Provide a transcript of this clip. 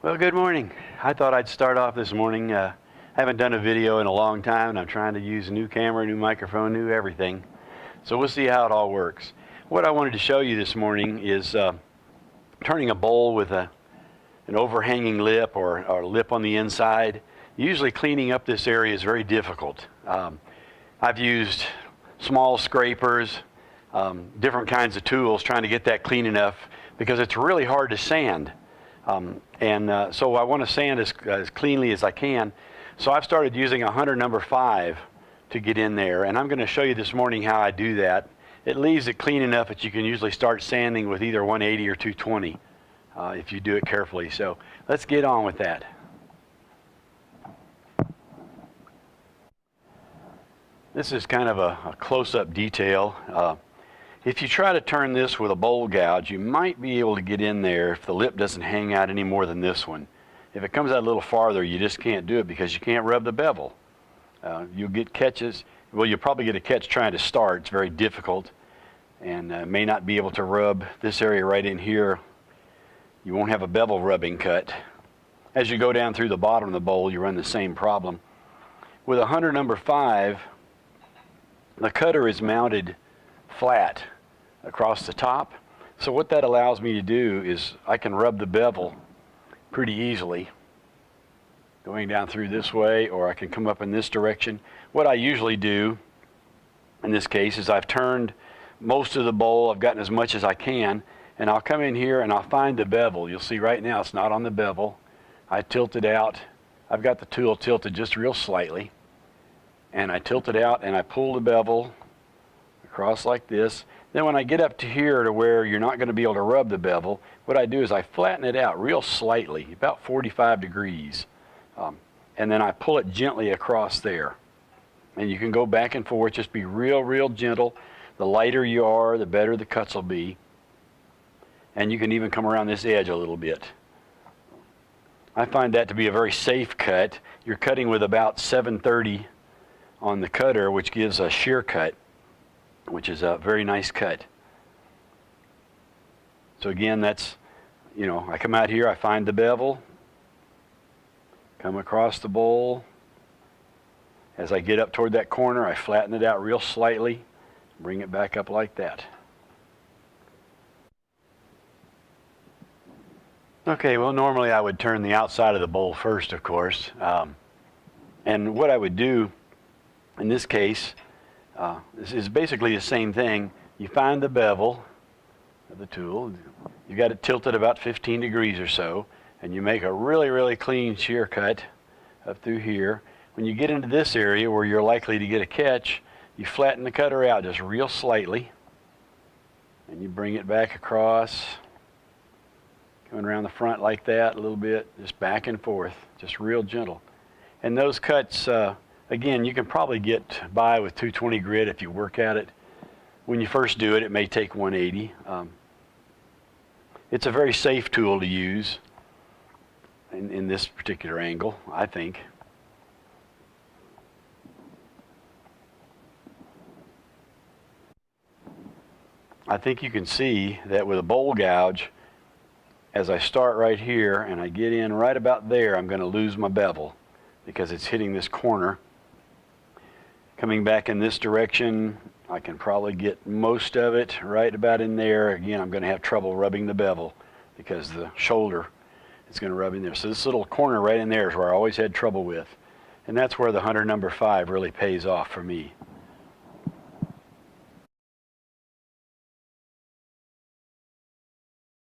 Well, good morning. I thought I'd start off this morning. I haven't done a video in a long time, and I'm trying to use a new camera, new microphone, new everything. So we'll see how it all works. What I wanted to show you this morning is turning a bowl with an overhanging lip or a lip on the inside. Usually cleaning up this area is very difficult. I've used small scrapers, different kinds of tools trying to get that clean enough because it's really hard to sand. So I want to sand as cleanly as I can. So I've started using a Hunter number 5 to get in there, and I'm going to show you this morning how I do that. It leaves it clean enough that you can usually start sanding with either 180 or 220 if you do it carefully. So let's get on with that. This is kind of a close-up detail. If you try to turn this with a bowl gouge, you might be able to get in there if the lip doesn't hang out any more than this one. If it comes out a little farther, you just can't do it because you can't rub the bevel. You'll get catches. Well, you'll probably get a catch trying to start. It's very difficult, and may not be able to rub this area right in here. You won't have a bevel rubbing cut. As you go down through the bottom of the bowl, you run the same problem. With a Hunter number 5, the cutter is mounted flat across the top. So what that allows me to do is I can rub the bevel pretty easily going down through this way, or I can come up in this direction. What I usually do in this case is I've turned most of the bowl, I've gotten as much as I can, and I'll come in here and I'll find the bevel. You'll see right now it's not on the bevel. I tilt it out. I've got the tool tilted just real slightly, and I tilt it out and I pull the bevel across like this. Then when I get up to here to where you're not going to be able to rub the bevel, what I do is I flatten it out real slightly, about 45 degrees. And then I pull it gently across there. And you can go back and forth, just be real gentle. The lighter you are, the better the cuts will be. And you can even come around this edge a little bit. I find that to be a very safe cut. You're cutting with about 730 on the cutter, which gives a shear cut, which is a very nice cut. So again, that's, I come out here, I find the bevel, come across the bowl. As I get up toward that corner, I flatten it out real slightly, bring it back up like that. Okay, well, normally I would turn the outside of the bowl first, of course. And what I would do in this case, this is basically the same thing. You find the bevel of the tool. You got it tilted about 15 degrees or so, and you make a really clean shear cut up through here. When you get into this area where you're likely to get a catch, you flatten the cutter out just real slightly, and you bring it back across, coming around the front like that a little bit, just back and forth, just real gentle. And those cuts, again, you can probably get by with 220 grit if you work at it. When you first do it, it may take 180. It's a very safe tool to use in this particular angle, I think. I think you can see that with a bowl gouge, as I start right here and I get in right about there, I'm going to lose my bevel because it's hitting this corner. Coming back in this direction, I can probably get most of it right about in there. Again, I'm going to have trouble rubbing the bevel because the shoulder is going to rub in there. So this little corner right in there is where I always had trouble with. And that's where the Hunter number 5 really pays off for me.